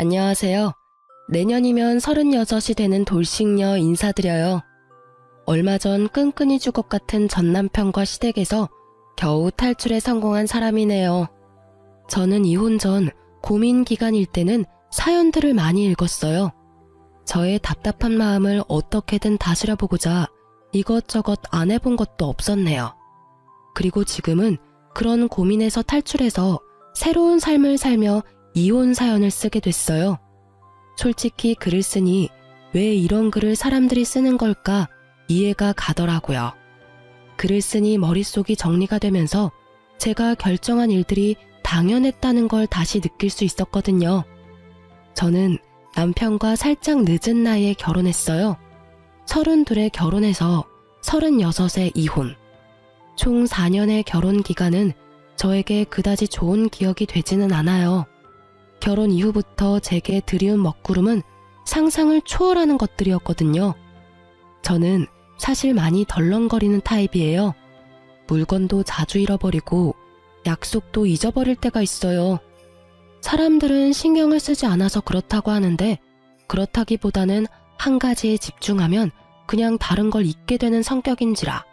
안녕하세요. 내년이면 36이 되는 돌싱녀 인사드려요. 얼마 전 끈끈이 죽을 것 같은 전 남편과 시댁에서 겨우 탈출에 성공한 사람이네요. 저는 이혼 전 고민 기간일 때는 사연들을 많이 읽었어요. 저의 답답한 마음을 어떻게든 다스려보고자 이것저것 안 해본 것도 없었네요. 그리고 지금은 그런 고민에서 탈출해서 새로운 삶을 살며 이혼 사연을 쓰게 됐어요. 솔직히 글을 쓰니 왜 이런 글을 사람들이 쓰는 걸까 이해가 가더라고요. 글을 쓰니 머릿속이 정리가 되면서 제가 결정한 일들이 당연했다는 걸 다시 느낄 수 있었거든요. 저는 남편과 살짝 늦은 나이에 결혼했어요. 32에 결혼해서 36에 이혼. 총 4년의 결혼 기간은 저에게 그다지 좋은 기억이 되지는 않아요. 결혼 이후부터 제게 드리운 먹구름은 상상을 초월하는 것들이었거든요. 저는 사실 많이 덜렁거리는 타입이에요. 물건도 자주 잃어버리고 약속도 잊어버릴 때가 있어요. 사람들은 신경을 쓰지 않아서 그렇다고 하는데 그렇다기보다는 한 가지에 집중하면 그냥 다른 걸 잊게 되는 성격인지라.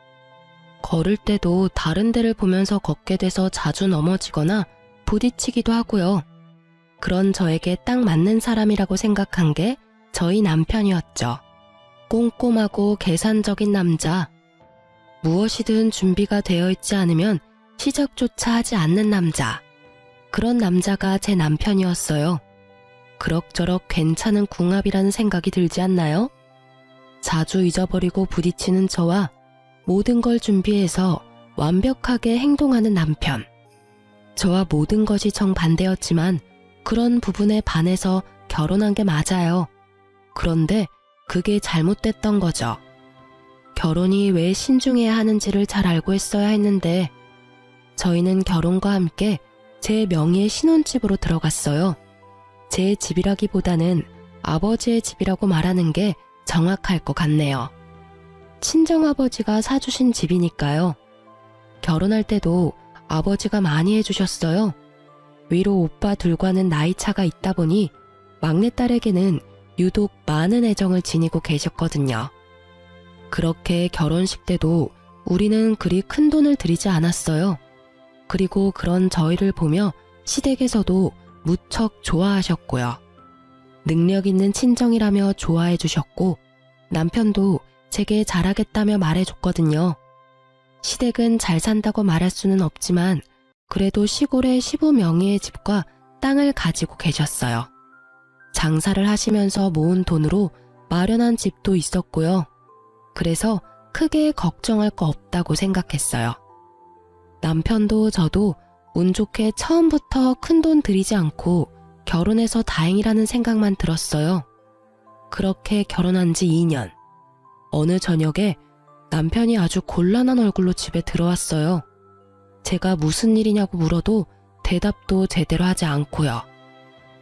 걸을 때도 다른 데를 보면서 걷게 돼서 자주 넘어지거나 부딪히기도 하고요. 그런 저에게 딱 맞는 사람이라고 생각한 게 저희 남편이었죠. 꼼꼼하고 계산적인 남자. 무엇이든 준비가 되어 있지 않으면 시작조차 하지 않는 남자. 그런 남자가 제 남편이었어요. 그럭저럭 괜찮은 궁합이라는 생각이 들지 않나요? 자주 잊어버리고 부딪히는 저와 모든 걸 준비해서 완벽하게 행동하는 남편. 저와 모든 것이 정반대였지만 그런 부분에 반해서 결혼한 게 맞아요. 그런데 그게 잘못됐던 거죠. 결혼이 왜 신중해야 하는지를 잘 알고 있어야 했는데 저희는 결혼과 함께 제 명의의 신혼집으로 들어갔어요. 제 집이라기보다는 아버지의 집이라고 말하는 게 정확할 것 같네요. 친정아버지가 사주신 집이니까요. 결혼할 때도 아버지가 많이 해주셨어요. 위로 오빠 둘과는 나이 차가 있다 보니 막내딸에게는 유독 많은 애정을 지니고 계셨거든요. 그렇게 결혼식 때도 우리는 그리 큰 돈을 들이지 않았어요. 그리고 그런 저희를 보며 시댁에서도 무척 좋아하셨고요. 능력 있는 친정이라며 좋아해 주셨고 남편도 제게 잘하겠다며 말해줬거든요. 시댁은 잘 산다고 말할 수는 없지만 그래도 시골에 시부 명의의 집과 땅을 가지고 계셨어요. 장사를 하시면서 모은 돈으로 마련한 집도 있었고요. 그래서 크게 걱정할 거 없다고 생각했어요. 남편도 저도 운 좋게 처음부터 큰돈 들이지 않고 결혼해서 다행이라는 생각만 들었어요. 그렇게 결혼한 지 2년. 어느 저녁에 남편이 아주 곤란한 얼굴로 집에 들어왔어요. 제가 무슨 일이냐고 물어도 대답도 제대로 하지 않고요.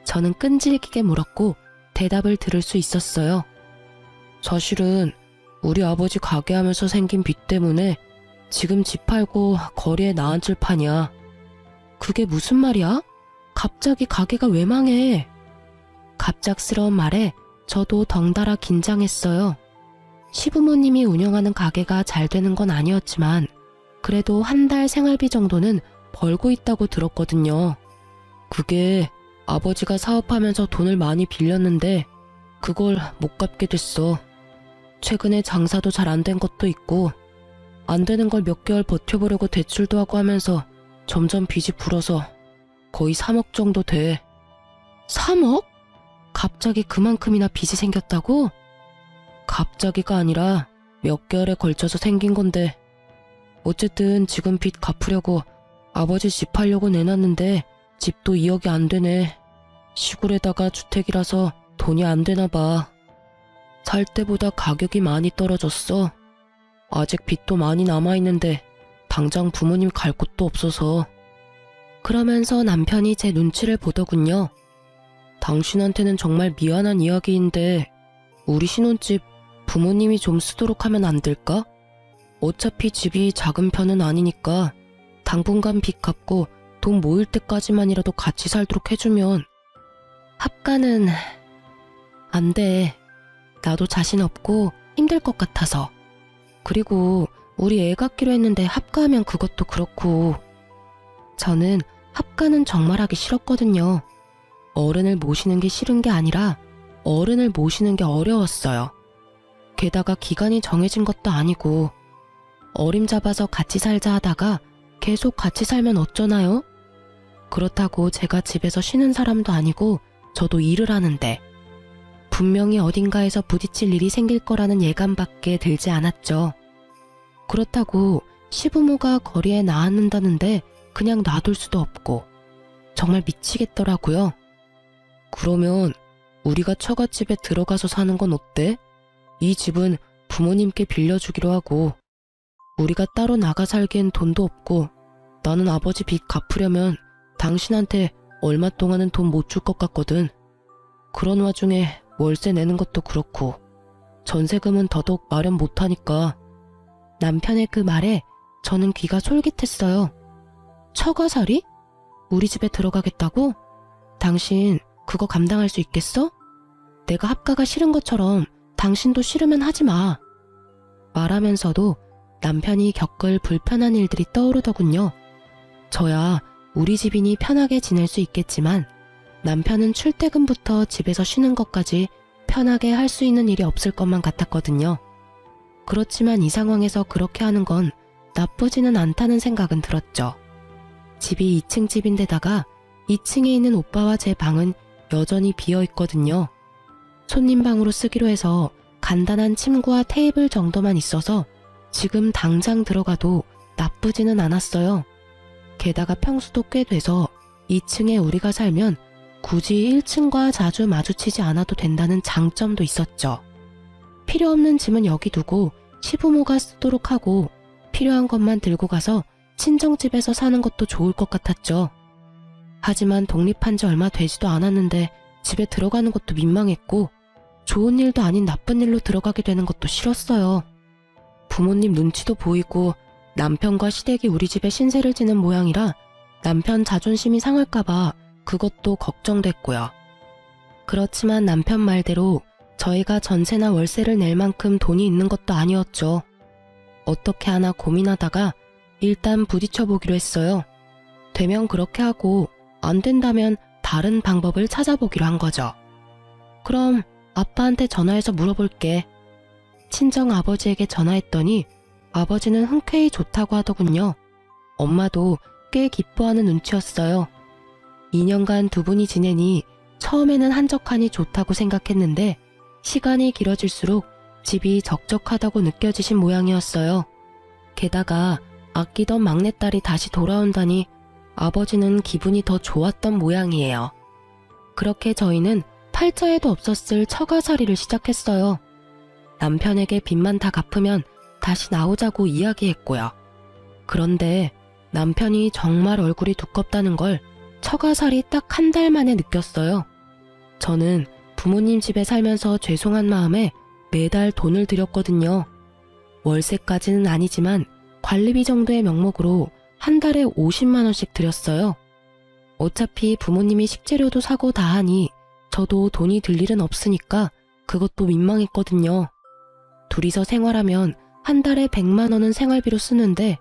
저는 끈질기게 물었고 대답을 들을 수 있었어요. 사실은 우리 아버지 가게 하면서 생긴 빚 때문에 지금 집 팔고 거리에 나앉을 판이야. 그게 무슨 말이야? 갑자기 가게가 왜 망해? 갑작스러운 말에 저도 덩달아 긴장했어요. 시부모님이 운영하는 가게가 잘 되는 건 아니었지만 그래도 한 달 생활비 정도는 벌고 있다고 들었거든요. 그게 아버지가 사업하면서 돈을 많이 빌렸는데 그걸 못 갚게 됐어. 최근에 장사도 잘 안 된 것도 있고 안 되는 걸 몇 개월 버텨보려고 대출도 하고 하면서 점점 빚이 불어서 거의 3억 정도 돼. 3억? 갑자기 그만큼이나 빚이 생겼다고? 갑자기가 아니라 몇 개월에 걸쳐서 생긴 건데 어쨌든 지금 빚 갚으려고 아버지 집 팔려고 내놨는데 집도 2억이 안 되네. 시골에다가 주택이라서 돈이 안 되나 봐. 살 때보다 가격이 많이 떨어졌어. 아직 빚도 많이 남아있는데 당장 부모님 갈 곳도 없어서. 그러면서 남편이 제 눈치를 보더군요. 당신한테는 정말 미안한 이야기인데 우리 신혼집 부모님이 좀 쓰도록 하면 안 될까? 어차피 집이 작은 편은 아니니까 당분간 빚 갚고 돈 모일 때까지만이라도 같이 살도록 해주면. 합가는 안 돼. 나도 자신 없고 힘들 것 같아서. 그리고 우리 애 갖기로 했는데 합가하면 그것도 그렇고. 저는 합가는 정말 하기 싫었거든요. 어른을 모시는 게 싫은 게 아니라 어른을 모시는 게 어려웠어요. 게다가 기간이 정해진 것도 아니고 어림잡아서 같이 살자 하다가 계속 같이 살면 어쩌나요? 그렇다고 제가 집에서 쉬는 사람도 아니고 저도 일을 하는데 분명히 어딘가에서 부딪힐 일이 생길 거라는 예감밖에 들지 않았죠. 그렇다고 시부모가 거리에 나앉는다는데 그냥 놔둘 수도 없고 정말 미치겠더라고요. 그러면 우리가 처갓집에 들어가서 사는 건 어때? 이 집은 부모님께 빌려주기로 하고 우리가 따로 나가 살기엔 돈도 없고 나는 아버지 빚 갚으려면 당신한테 얼마 동안은 돈 못 줄 것 같거든. 그런 와중에 월세 내는 것도 그렇고 전세금은 더더욱 마련 못하니까. 남편의 그 말에 저는 귀가 솔깃했어요. 처가살이? 우리 집에 들어가겠다고? 당신 그거 감당할 수 있겠어? 내가 합가가 싫은 것처럼 당신도 싫으면 하지 마. 말하면서도 남편이 겪을 불편한 일들이 떠오르더군요. 저야 우리 집이니 편하게 지낼 수 있겠지만 남편은 출퇴근부터 집에서 쉬는 것까지 편하게 할 수 있는 일이 없을 것만 같았거든요. 그렇지만 이 상황에서 그렇게 하는 건 나쁘지는 않다는 생각은 들었죠. 집이 2층 집인데다가 2층에 있는 오빠와 제 방은 여전히 비어 있거든요. 손님 방으로 쓰기로 해서 간단한 침구와 테이블 정도만 있어서 지금 당장 들어가도 나쁘지는 않았어요. 게다가 평수도 꽤 돼서 2층에 우리가 살면 굳이 1층과 자주 마주치지 않아도 된다는 장점도 있었죠. 필요 없는 짐은 여기 두고 시부모가 쓰도록 하고 필요한 것만 들고 가서 친정집에서 사는 것도 좋을 것 같았죠. 하지만 독립한 지 얼마 되지도 않았는데 집에 들어가는 것도 민망했고 좋은 일도 아닌 나쁜 일로 들어가게 되는 것도 싫었어요. 부모님 눈치도 보이고 남편과 시댁이 우리 집에 신세를 지는 모양이라 남편 자존심이 상할까봐 그것도 걱정됐고요. 그렇지만 남편 말대로 저희가 전세나 월세를 낼 만큼 돈이 있는 것도 아니었죠. 어떻게 하나 고민하다가 일단 부딪혀보기로 했어요. 되면 그렇게 하고 안 된다면 다른 방법을 찾아보기로 한 거죠. 그럼 아빠한테 전화해서 물어볼게. 친정 아버지에게 전화했더니 아버지는 흔쾌히 좋다고 하더군요. 엄마도 꽤 기뻐하는 눈치였어요. 2년간 두 분이 지내니 처음에는 한적하니 좋다고 생각했는데 시간이 길어질수록 집이 적적하다고 느껴지신 모양이었어요. 게다가 아끼던 막내딸이 다시 돌아온다니 아버지는 기분이 더 좋았던 모양이에요. 그렇게 저희는 팔자에도 없었을 처가살이를 시작했어요. 남편에게 빚만 다 갚으면 다시 나오자고 이야기했고요. 그런데 남편이 정말 얼굴이 두껍다는 걸 처가살이 딱 한 달 만에 느꼈어요. 저는 부모님 집에 살면서 죄송한 마음에 매달 돈을 들였거든요. 월세까지는 아니지만 관리비 정도의 명목으로 한 달에 50만 원씩 들였어요. 어차피 부모님이 식재료도 사고 다 하니 저도 돈이 들 일은 없으니까 그것도 민망했거든요. 둘이서 생활하면 한 달에 100만 원은 생활비로 쓰는데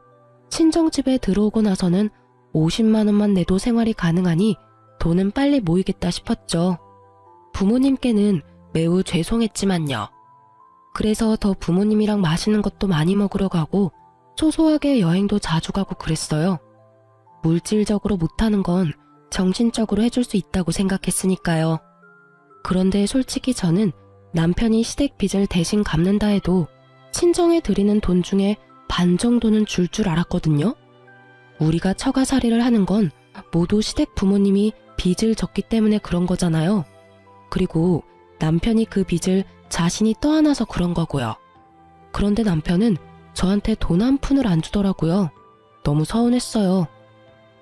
친정집에 들어오고 나서는 50만 원만 내도 생활이 가능하니 돈은 빨리 모이겠다 싶었죠. 부모님께는 매우 죄송했지만요. 그래서 더 부모님이랑 맛있는 것도 많이 먹으러 가고 소소하게 여행도 자주 가고 그랬어요. 물질적으로 못하는 건 정신적으로 해줄 수 있다고 생각했으니까요. 그런데 솔직히 저는 남편이 시댁 빚을 대신 갚는다 해도 친정에 드리는 돈 중에 반 정도는 줄 알았거든요. 우리가 처가살이를 하는 건 모두 시댁 부모님이 빚을 졌기 때문에 그런 거잖아요. 그리고 남편이 그 빚을 자신이 떠안아서 그런 거고요. 그런데 남편은 저한테 돈 한 푼을 안 주더라고요. 너무 서운했어요.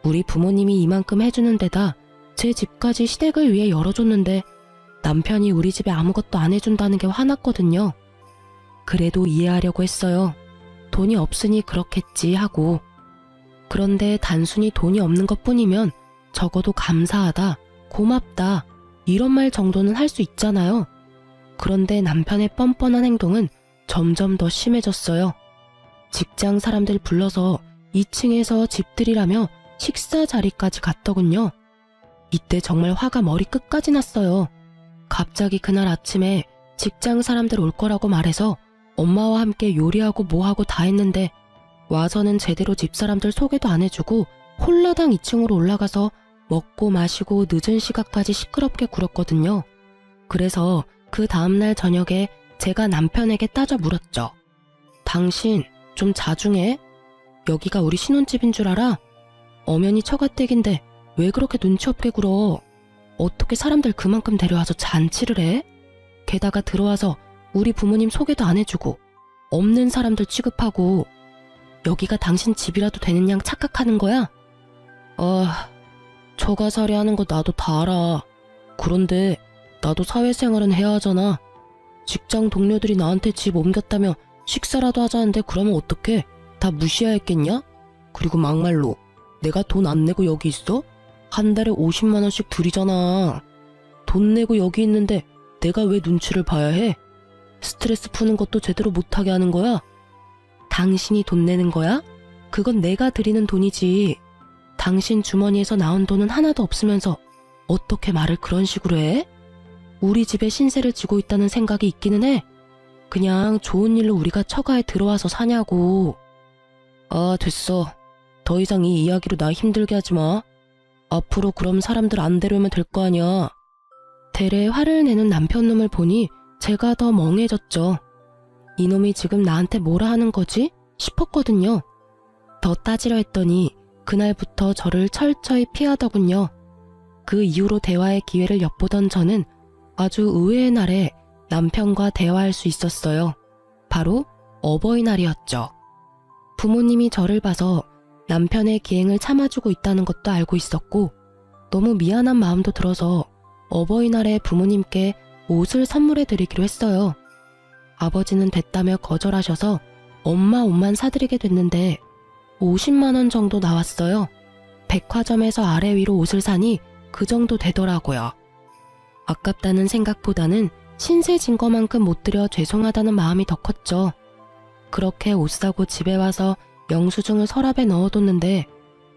우리 부모님이 이만큼 해주는 데다 제 집까지 시댁을 위해 열어줬는데 남편이 우리 집에 아무것도 안 해준다는 게 화났거든요. 그래도 이해하려고 했어요. 돈이 없으니 그렇겠지 하고. 그런데 단순히 돈이 없는 것뿐이면 적어도 감사하다, 고맙다 이런 말 정도는 할 수 있잖아요. 그런데 남편의 뻔뻔한 행동은 점점 더 심해졌어요. 직장 사람들 불러서 2층에서 집들이라며 식사 자리까지 갔더군요. 이때 정말 화가 머리끝까지 났어요. 갑자기 그날 아침에 직장 사람들 올 거라고 말해서 엄마와 함께 요리하고 뭐하고 다 했는데 와서는 제대로 집사람들 소개도 안 해주고 홀라당 2층으로 올라가서 먹고 마시고 늦은 시간까지 시끄럽게 굴었거든요. 그래서 그 다음날 저녁에 제가 남편에게 따져 물었죠. 당신 좀 자중해? 여기가 우리 신혼집인 줄 알아? 엄연히 처가댁인데 왜 그렇게 눈치 없게 굴어? 어떻게 사람들 그만큼 데려와서 잔치를 해? 게다가 들어와서 우리 부모님 소개도 안 해주고 없는 사람들 취급하고 여기가 당신 집이라도 되는 양 착각하는 거야? 처가살이 하는 거 나도 다 알아. 그런데 나도 사회생활은 해야 하잖아. 직장 동료들이 나한테 집 옮겼다며 식사라도 하자는데 그러면 어떡해? 다 무시해야 했겠냐? 그리고 막말로 내가 돈 안 내고 여기 있어? 한 달에 50만 원씩 들이잖아. 돈 내고 여기 있는데 내가 왜 눈치를 봐야 해? 스트레스 푸는 것도 제대로 못하게 하는 거야? 당신이 돈 내는 거야? 그건 내가 드리는 돈이지. 당신 주머니에서 나온 돈은 하나도 없으면서 어떻게 말을 그런 식으로 해? 우리 집에 신세를 지고 있다는 생각이 있기는 해. 그냥 좋은 일로 우리가 처가에 들어와서 사냐고. 됐어. 더 이상 이 이야기로 나 힘들게 하지 마. 앞으로 그럼 사람들 안 데려오면 될 거 아니야. 대래 화를 내는 남편 놈을 보니 제가 더 멍해졌죠. 이놈이 지금 나한테 뭐라 하는 거지? 싶었거든요. 더 따지려 했더니 그날부터 저를 철저히 피하더군요. 그 이후로 대화의 기회를 엿보던 저는 아주 의외의 날에 남편과 대화할 수 있었어요. 바로 어버이날이었죠. 부모님이 저를 봐서 남편의 기행을 참아주고 있다는 것도 알고 있었고 너무 미안한 마음도 들어서 어버이날에 부모님께 옷을 선물해 드리기로 했어요. 아버지는 됐다며 거절하셔서 엄마 옷만 사드리게 됐는데 50만 원 정도 나왔어요. 백화점에서 아래 위로 옷을 사니 그 정도 되더라고요. 아깝다는 생각보다는 신세 진 거만큼 못 드려 죄송하다는 마음이 더 컸죠. 그렇게 옷 사고 집에 와서 영수증을 서랍에 넣어뒀는데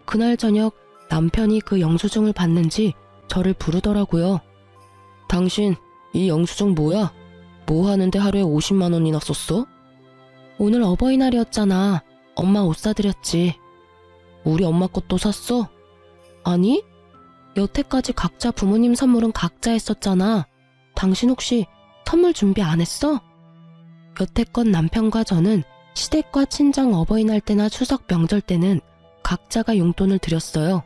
그날 저녁 남편이 그 영수증을 봤는지 저를 부르더라고요. 당신 이 영수증 뭐야? 뭐 하는데 하루에 50만 원이나 썼어? 오늘 어버이날이었잖아. 엄마 옷 사드렸지. 우리 엄마 것도 샀어? 아니? 여태까지 각자 부모님 선물은 각자 했었잖아. 당신 혹시 선물 준비 안 했어? 여태껏 남편과 저는 시댁과 친정 어버이날 때나 추석 명절 때는 각자가 용돈을 드렸어요.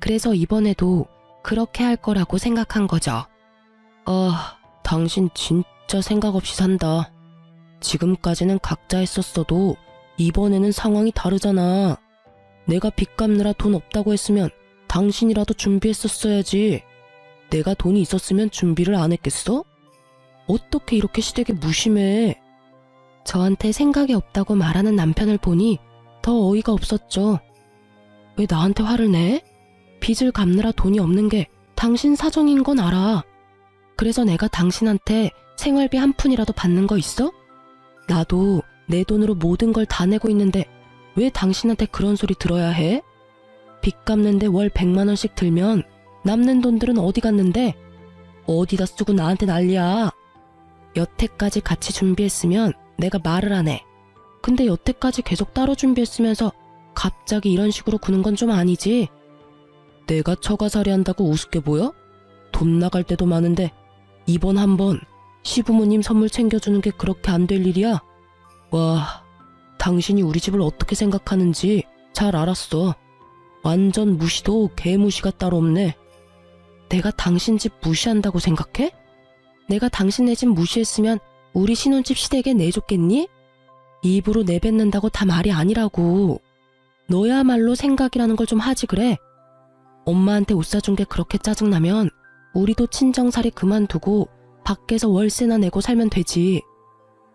그래서 이번에도 그렇게 할 거라고 생각한 거죠. 당신 진짜 생각 없이 산다. 지금까지는 각자 했었어도 이번에는 상황이 다르잖아. 내가 빚 갚느라 돈 없다고 했으면 당신이라도 준비했었어야지. 내가 돈이 있었으면 준비를 안 했겠어? 어떻게 이렇게 시댁에 무심해? 저한테 생각이 없다고 말하는 남편을 보니 더 어이가 없었죠. 왜 나한테 화를 내? 빚을 갚느라 돈이 없는 게 당신 사정인 건 알아. 그래서 내가 당신한테 생활비 한 푼이라도 받는 거 있어? 나도 내 돈으로 모든 걸 다 내고 있는데 왜 당신한테 그런 소리 들어야 해? 빚 갚는데 월 100만 원씩 들면 남는 돈들은 어디 갔는데? 어디다 쓰고 나한테 난리야. 여태까지 같이 준비했으면 내가 말을 안 해. 근데 여태까지 계속 따로 준비했으면서 갑자기 이런 식으로 구는 건 좀 아니지? 내가 처가살이 한다고 우습게 보여? 돈 나갈 때도 많은데 이번 한번 시부모님 선물 챙겨주는 게 그렇게 안 될 일이야? 와, 당신이 우리 집을 어떻게 생각하는지 잘 알았어. 완전 무시도 개무시가 따로 없네. 내가 당신 집 무시한다고 생각해? 내가 당신네 집 무시했으면 우리 신혼집 시댁에 내줬겠니? 입으로 내뱉는다고 다 말이 아니라고. 너야말로 생각이라는 걸 좀 하지 그래. 엄마한테 옷 사준 게 그렇게 짜증나면 우리도 친정살이 그만두고 밖에서 월세나 내고 살면 되지.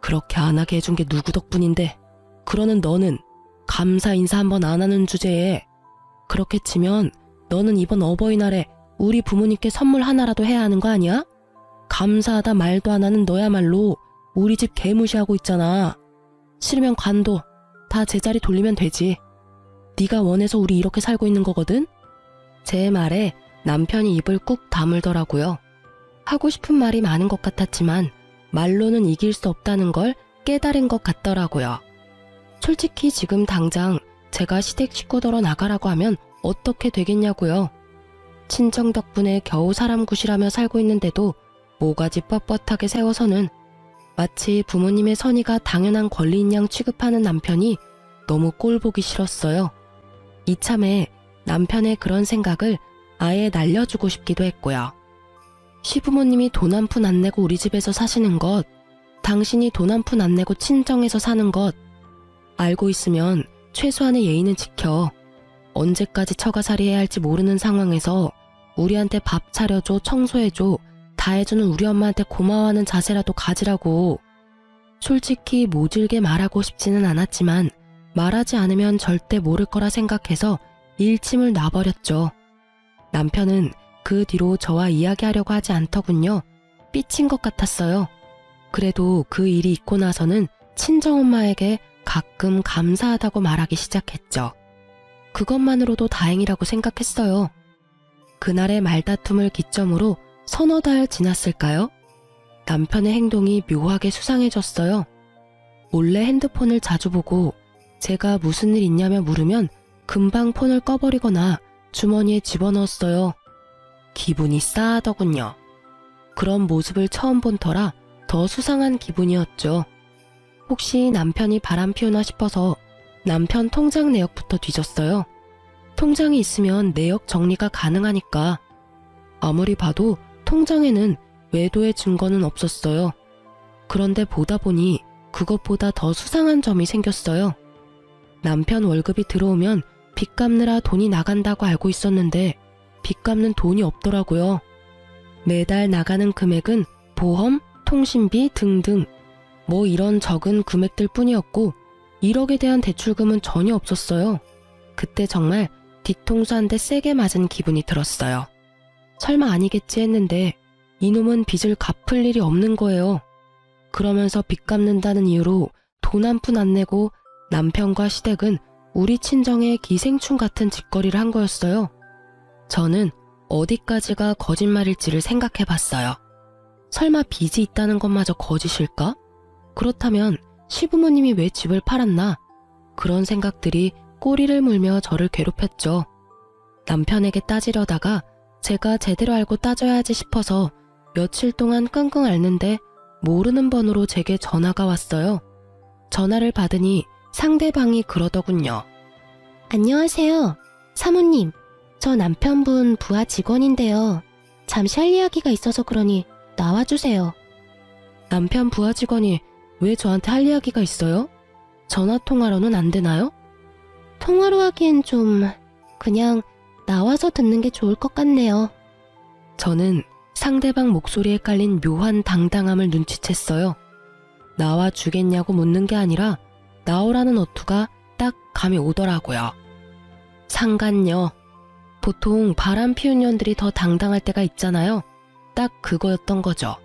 그렇게 안 하게 해준 게 누구 덕분인데 그러는 너는 감사 인사 한번 안 하는 주제에 그렇게 치면 너는 이번 어버이날에 우리 부모님께 선물 하나라도 해야 하는 거 아니야? 감사하다 말도 안 하는 너야말로 우리 집 개무시하고 있잖아. 싫으면 관둬. 다 제자리 돌리면 되지. 네가 원해서 우리 이렇게 살고 있는 거거든? 제 말에 남편이 입을 꾹 다물더라고요. 하고 싶은 말이 많은 것 같았지만 말로는 이길 수 없다는 걸 깨달은 것 같더라고요. 솔직히 지금 당장 제가 시댁 식구더러 나가라고 하면 어떻게 되겠냐고요. 친정 덕분에 겨우 사람 구실하며 살고 있는데도 모가지 뻣뻣하게 세워서는 마치 부모님의 선의가 당연한 권리인 양 취급하는 남편이 너무 꼴보기 싫었어요. 이참에 남편의 그런 생각을 아예 날려주고 싶기도 했고요. 시부모님이 돈 한 푼 안 내고 우리 집에서 사시는 것, 당신이 돈 한 푼 안 내고 친정에서 사는 것, 알고 있으면 최소한의 예의는 지켜. 언제까지 처가살이해야 할지 모르는 상황에서 우리한테 밥 차려줘, 청소해줘, 다 해주는 우리 엄마한테 고마워하는 자세라도 가지라고. 솔직히 모질게 말하고 싶지는 않았지만 말하지 않으면 절대 모를 거라 생각해서 일침을 놔버렸죠. 남편은 그 뒤로 저와 이야기하려고 하지 않더군요. 삐친 것 같았어요. 그래도 그 일이 있고 나서는 친정엄마에게 가끔 감사하다고 말하기 시작했죠. 그것만으로도 다행이라고 생각했어요. 그날의 말다툼을 기점으로 서너 달 지났을까요? 남편의 행동이 묘하게 수상해졌어요. 몰래 핸드폰을 자주 보고 제가 무슨 일 있냐며 물으면 금방 폰을 꺼버리거나 주머니에 집어넣었어요. 기분이 싸하더군요. 그런 모습을 처음 본 터라 더 수상한 기분이었죠. 혹시 남편이 바람 피우나 싶어서 남편 통장 내역부터 뒤졌어요. 통장이 있으면 내역 정리가 가능하니까. 아무리 봐도 통장에는 외도의 증거는 없었어요. 그런데 보다 보니 그것보다 더 수상한 점이 생겼어요. 남편 월급이 들어오면 빚 갚느라 돈이 나간다고 알고 있었는데 빚 갚는 돈이 없더라고요. 매달 나가는 금액은 보험, 통신비 등등 뭐 이런 적은 금액들 뿐이었고 1억에 대한 대출금은 전혀 없었어요. 그때 정말 뒤통수 한 대 세게 맞은 기분이 들었어요. 설마 아니겠지 했는데 이놈은 빚을 갚을 일이 없는 거예요. 그러면서 빚 갚는다는 이유로 돈 한 푼 안 내고 남편과 시댁은 우리 친정의 기생충 같은 짓거리를 한 거였어요. 저는 어디까지가 거짓말일지를 생각해봤어요. 설마 빚이 있다는 것마저 거짓일까? 그렇다면 시부모님이 왜 집을 팔았나? 그런 생각들이 꼬리를 물며 저를 괴롭혔죠. 남편에게 따지려다가 제가 제대로 알고 따져야지 싶어서 며칠 동안 끙끙 앓는데 모르는 번호로 제게 전화가 왔어요. 전화를 받으니 상대방이 그러더군요. 안녕하세요. 사모님, 저 남편분 부하 직원인데요. 잠시 할 이야기가 있어서 그러니 나와주세요. 남편 부하 직원이 왜 저한테 할 이야기가 있어요? 전화 통화로는 안 되나요? 통화로 하기엔 좀 그냥 나와서 듣는 게 좋을 것 같네요. 저는 상대방 목소리에 깔린 묘한 당당함을 눈치챘어요. 나와 주겠냐고 묻는 게 아니라 나오라는 어투가 딱 감이 오더라고요. 상간녀. 보통 바람 피운 년들이 더 당당할 때가 있잖아요. 딱 그거였던 거죠.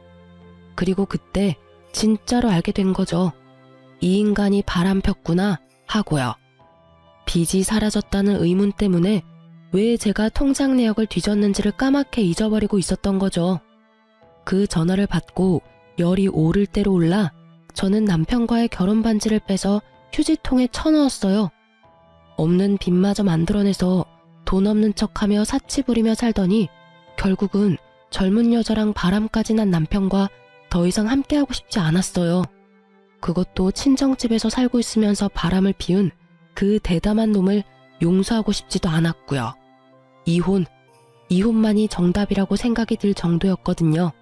그리고 그때 진짜로 알게 된 거죠. 이 인간이 바람 폈구나 하고요. 빚이 사라졌다는 의문 때문에 왜 제가 통장 내역을 뒤졌는지를 까맣게 잊어버리고 있었던 거죠. 그 전화를 받고 열이 오를 대로 올라 저는 남편과의 결혼 반지를 빼서 휴지통에 쳐넣었어요. 없는 빚마저 만들어내서 돈 없는 척하며 사치 부리며 살더니 결국은 젊은 여자랑 바람까지 난 남편과 더 이상 함께하고 싶지 않았어요. 그것도 친정집에서 살고 있으면서 바람을 피운 그 대담한 놈을 용서하고 싶지도 않았고요. 이혼만이 정답이라고 생각이 들 정도였거든요.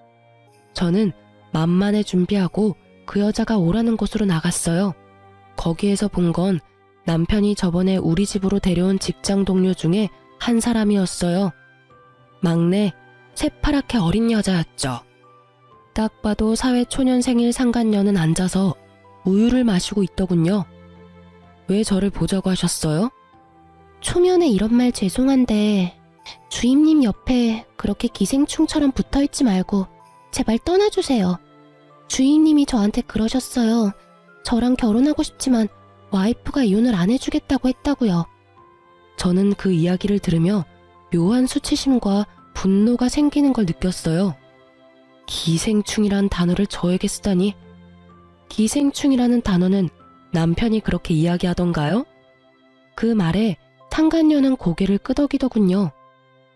저는 만만해 준비하고 그 여자가 오라는 곳으로 나갔어요. 거기에서 본 건 남편이 저번에 우리 집으로 데려온 직장 동료 중에 한 사람이었어요. 막내, 새파랗게 어린 여자였죠. 딱 봐도 사회초년생일 상간녀는 앉아서 우유를 마시고 있더군요. 왜 저를 보자고 하셨어요? 초면에 이런 말 죄송한데 주임님 옆에 그렇게 기생충처럼 붙어있지 말고 제발 떠나주세요. 주임님이 저한테 그러셨어요. 저랑 결혼하고 싶지만 와이프가 이혼을 안 해주겠다고 했다고요. 저는 그 이야기를 들으며 묘한 수치심과 분노가 생기는 걸 느꼈어요. 기생충이란 단어를 저에게 쓰다니. 기생충이라는 단어는 남편이 그렇게 이야기하던가요? 그 말에 상간녀는 고개를 끄덕이더군요.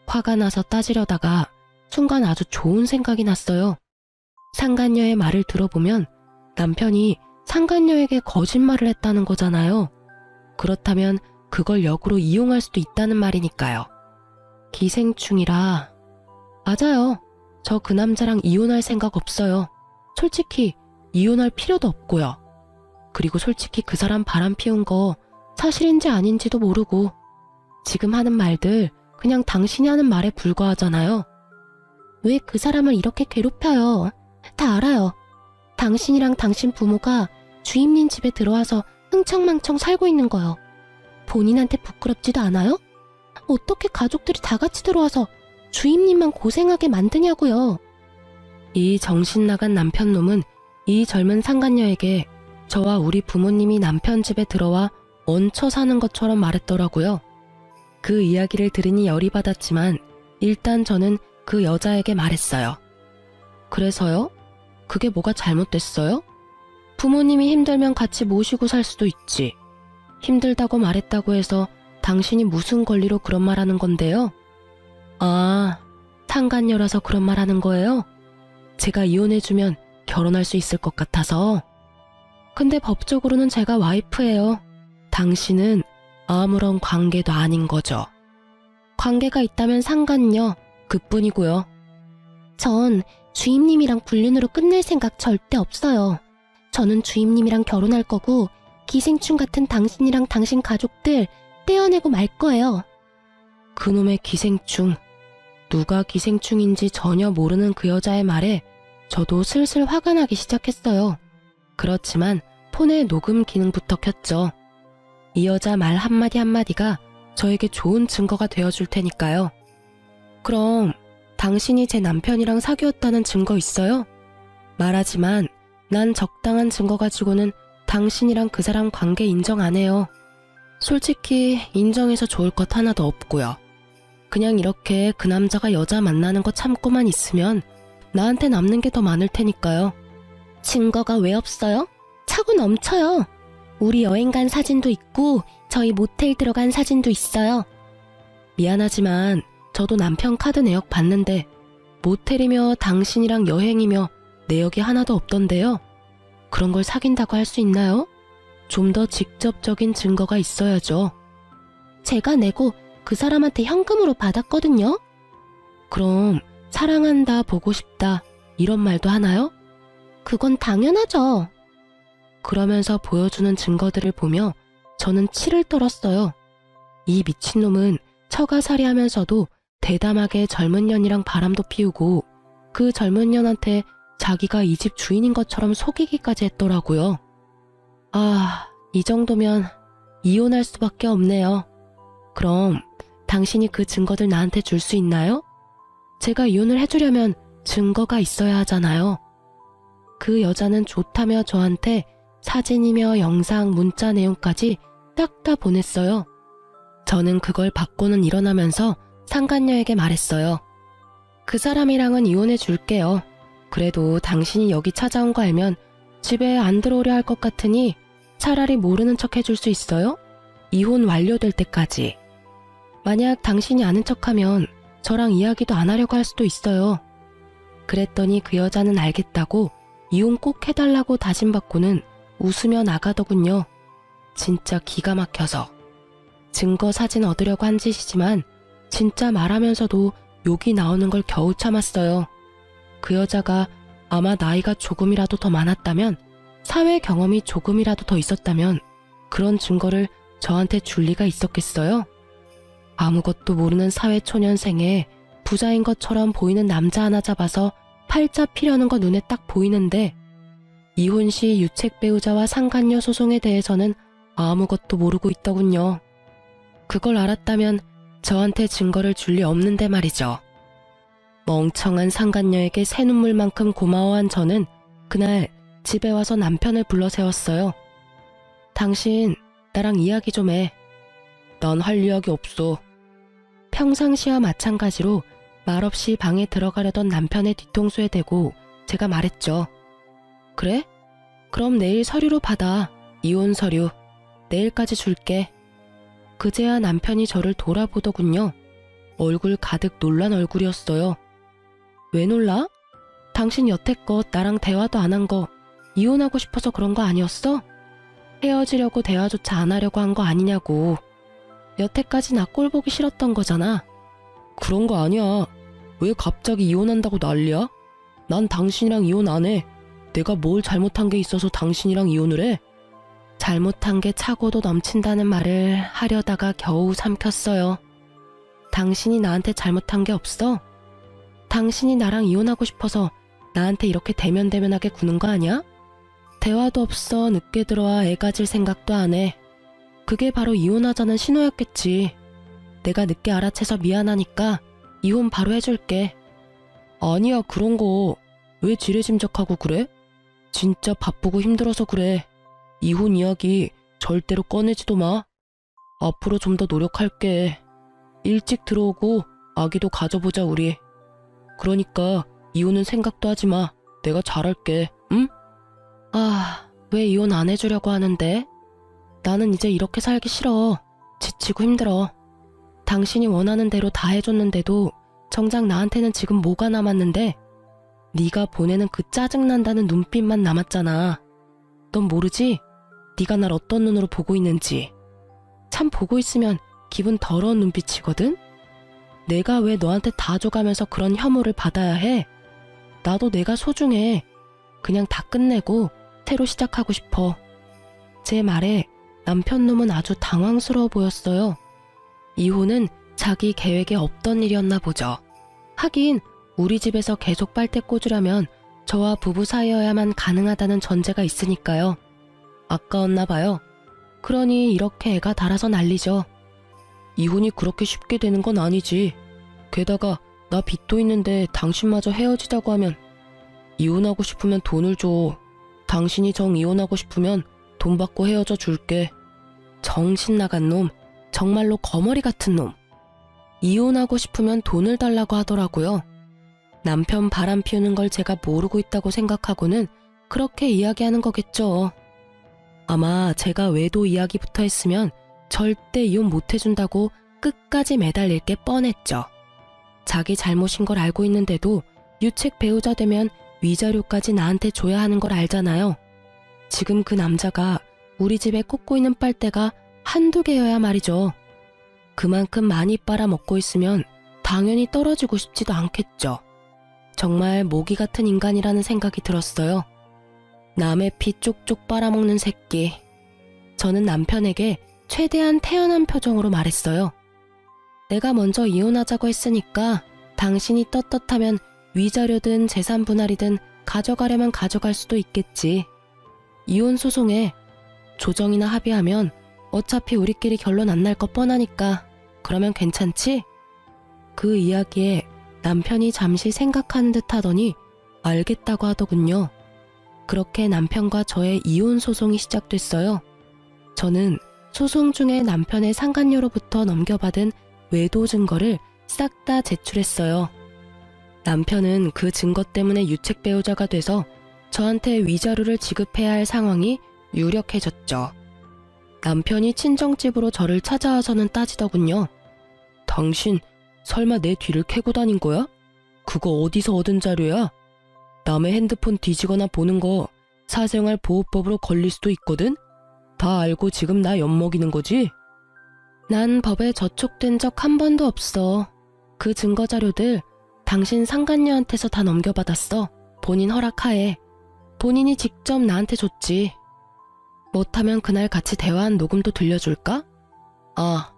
화가 나서 따지려다가 순간 아주 좋은 생각이 났어요. 상간녀의 말을 들어보면 남편이 상간녀에게 거짓말을 했다는 거잖아요. 그렇다면 그걸 역으로 이용할 수도 있다는 말이니까요. 기생충이라. 맞아요. 저 그 남자랑 이혼할 생각 없어요. 솔직히 이혼할 필요도 없고요. 그리고 솔직히 그 사람 바람 피운 거 사실인지 아닌지도 모르고 지금 하는 말들 그냥 당신이 하는 말에 불과하잖아요. 왜 그 사람을 이렇게 괴롭혀요? 다 알아요. 당신이랑 당신 부모가 주임님 집에 들어와서 흥청망청 살고 있는 거요. 본인한테 부끄럽지도 않아요? 어떻게 가족들이 다 같이 들어와서 주임님만 고생하게 만드냐고요. 이 정신 나간 남편놈은 이 젊은 상간녀에게 저와 우리 부모님이 남편 집에 들어와 얹혀 사는 것처럼 말했더라고요. 그 이야기를 들으니 열이 받았지만 일단 저는 그 여자에게 말했어요. 그래서요? 그게 뭐가 잘못됐어요? 부모님이 힘들면 같이 모시고 살 수도 있지. 힘들다고 말했다고 해서 당신이 무슨 권리로 그런 말하는 건데요? 아, 상간녀라서 그런 말하는 거예요? 제가 이혼해주면 결혼할 수 있을 것 같아서. 근데 법적으로는 제가 와이프예요. 당신은 아무런 관계도 아닌 거죠. 관계가 있다면 상간녀, 그뿐이고요. 전 주임님이랑 불륜으로 끝낼 생각 절대 없어요. 저는 주임님이랑 결혼할 거고 기생충 같은 당신이랑 당신 가족들 떼어내고 말 거예요. 그놈의 기생충. 누가 기생충인지 전혀 모르는 그 여자의 말에 저도 슬슬 화가 나기 시작했어요. 그렇지만 폰에 녹음 기능부터 켰죠. 이 여자 말 한마디 한마디가 저에게 좋은 증거가 되어줄 테니까요. 그럼 당신이 제 남편이랑 사귀었다는 증거 있어요? 말하지만 난 적당한 증거 가지고는 당신이랑 그 사람 관계 인정 안 해요. 솔직히 인정해서 좋을 것 하나도 없고요. 그냥 이렇게 그 남자가 여자 만나는 거 참고만 있으면 나한테 남는 게 더 많을 테니까요. 증거가 왜 없어요? 차고 넘쳐요. 우리 여행 간 사진도 있고 저희 모텔 들어간 사진도 있어요. 미안하지만 저도 남편 카드 내역 봤는데 모텔이며 당신이랑 여행이며 내역이 하나도 없던데요. 그런 걸 사귄다고 할 수 있나요? 좀 더 직접적인 증거가 있어야죠. 제가 내고 그 사람한테 현금으로 받았거든요. 그럼 사랑한다, 보고 싶다 이런 말도 하나요? 그건 당연하죠. 그러면서 보여주는 증거들을 보며 저는 치를 떨었어요. 이 미친놈은 처가살이 하면서도 대담하게 젊은 년이랑 바람도 피우고 그 젊은 년한테 자기가 이 집 주인인 것처럼 속이기까지 했더라고요. 아, 이 정도면 이혼할 수밖에 없네요. 그럼 당신이 그 증거들 나한테 줄 수 있나요? 제가 이혼을 해주려면 증거가 있어야 하잖아요. 그 여자는 좋다며 저한테 사진이며 영상, 문자 내용까지 딱 다 보냈어요. 저는 그걸 받고는 일어나면서 상간녀에게 말했어요. 그 사람이랑은 이혼해 줄게요. 그래도 당신이 여기 찾아온 거 알면 집에 안 들어오려 할 것 같으니 차라리 모르는 척 해줄 수 있어요? 이혼 완료될 때까지. 만약 당신이 아는 척하면 저랑 이야기도 안 하려고 할 수도 있어요. 그랬더니 그 여자는 알겠다고 이혼 꼭 해달라고 다짐받고는 웃으며 나가더군요. 진짜 기가 막혀서. 증거 사진 얻으려고 한 짓이지만 진짜 말하면서도 욕이 나오는 걸 겨우 참았어요. 그 여자가 아마 나이가 조금이라도 더 많았다면, 사회 경험이 조금이라도 더 있었다면 그런 증거를 저한테 줄 리가 있었겠어요? 아무것도 모르는 사회초년생에 부자인 것처럼 보이는 남자 하나 잡아서 팔자 피려는 거 눈에 딱 보이는데 이혼 시 유책 배우자와 상간녀 소송에 대해서는 아무것도 모르고 있더군요. 그걸 알았다면 저한테 증거를 줄 리 없는데 말이죠. 멍청한 상간녀에게 새눈물만큼 고마워한 저는 그날 집에 와서 남편을 불러 세웠어요. 당신 나랑 이야기 좀 해. 난 할 이야기 없어. 평상시와 마찬가지로 말없이 방에 들어가려던 남편의 뒤통수에 대고 제가 말했죠. 그래? 그럼 내일 서류로 받아. 이혼 서류. 내일까지 줄게. 그제야 남편이 저를 돌아보더군요. 얼굴 가득 놀란 얼굴이었어요. 왜 놀라? 당신 여태껏 나랑 대화도 안 한 거 이혼하고 싶어서 그런 거 아니었어? 헤어지려고 대화조차 안 하려고 한 거 아니냐고. 여태까지 나 꼴 보기 싫었던 거잖아. 그런 거 아니야. 왜 갑자기 이혼한다고 난리야? 난 당신이랑 이혼 안 해. 내가 뭘 잘못한 게 있어서 당신이랑 이혼을 해? 잘못한 게 차고도 넘친다는 말을 하려다가 겨우 삼켰어요. 당신이 나한테 잘못한 게 없어? 당신이 나랑 이혼하고 싶어서 나한테 이렇게 대면대면하게 구는 거 아니야? 대화도 없어 늦게 들어와 애 가질 생각도 안 해. 그게 바로 이혼하자는 신호였겠지. 내가 늦게 알아채서 미안하니까 이혼 바로 해줄게. 아니야 그런 거 왜 지레짐작하고 그래? 진짜 바쁘고 힘들어서 그래. 이혼 이야기 절대로 꺼내지도 마. 앞으로 좀 더 노력할게. 일찍 들어오고 아기도 가져보자 우리. 그러니까 이혼은 생각도 하지 마. 내가 잘할게. 응? 아, 왜 이혼 안 해주려고 하는데? 나는 이제 이렇게 살기 싫어. 지치고 힘들어. 당신이 원하는 대로 다 해줬는데도 정작 나한테는 지금 뭐가 남았는데 네가 보내는 그 짜증난다는 눈빛만 남았잖아. 넌 모르지? 네가 날 어떤 눈으로 보고 있는지. 참 보고 있으면 기분 더러운 눈빛이거든? 내가 왜 너한테 다 줘가면서 그런 혐오를 받아야 해? 나도 내가 소중해. 그냥 다 끝내고 새로 시작하고 싶어. 제 말에 남편 놈은 아주 당황스러워 보였어요. 이혼은 자기 계획에 없던 일이었나 보죠. 하긴 우리 집에서 계속 빨대 꽂으려면 저와 부부 사이여야만 가능하다는 전제가 있으니까요. 아까웠나 봐요. 그러니 이렇게 애가 달아서 난리죠. 이혼이 그렇게 쉽게 되는 건 아니지. 게다가 나 빚도 있는데 당신마저 헤어지자고 하면 이혼하고 싶으면 돈을 줘. 당신이 정 이혼하고 싶으면 돈 받고 헤어져 줄게. 정신 나간 놈. 정말로 거머리 같은 놈. 이혼하고 싶으면 돈을 달라고 하더라고요. 남편 바람 피우는 걸 제가 모르고 있다고 생각하고는 그렇게 이야기하는 거겠죠. 아마 제가 외도 이야기부터 했으면 절대 이혼 못 해준다고 끝까지 매달릴 게 뻔했죠. 자기 잘못인 걸 알고 있는데도 유책 배우자 되면 위자료까지 나한테 줘야 하는 걸 알잖아요. 지금 그 남자가 우리 집에 꽂고 있는 빨대가 한두 개여야 말이죠. 그만큼 많이 빨아먹고 있으면 당연히 떨어지고 싶지도 않겠죠. 정말 모기 같은 인간이라는 생각이 들었어요. 남의 피 쪽쪽 빨아먹는 새끼. 저는 남편에게 최대한 태연한 표정으로 말했어요. 내가 먼저 이혼하자고 했으니까 당신이 떳떳하면 위자료든 재산 분할이든 가져가려면 가져갈 수도 있겠지. 이혼 소송에 조정이나 합의하면 어차피 우리끼리 결론 안 날 거 뻔하니까 그러면 괜찮지? 그 이야기에 남편이 잠시 생각하는 듯 하더니 알겠다고 하더군요. 그렇게 남편과 저의 이혼 소송이 시작됐어요. 저는 소송 중에 남편의 상간녀로부터 넘겨받은 외도 증거를 싹 다 제출했어요. 남편은 그 증거 때문에 유책 배우자가 돼서 저한테 위자료를 지급해야 할 상황이 유력해졌죠. 남편이 친정집으로 저를 찾아와서는 따지더군요. 당신 설마 내 뒤를 캐고 다닌 거야? 그거 어디서 얻은 자료야? 남의 핸드폰 뒤지거나 보는 거 사생활 보호법으로 걸릴 수도 있거든? 다 알고 지금 나 엿먹이는 거지? 난 법에 저촉된 적 한 번도 없어. 그 증거 자료들 당신 상간녀한테서 다 넘겨받았어. 본인 허락하에. 본인이 직접 나한테 줬지. 못하면 그날 같이 대화한 녹음도 들려줄까? 아,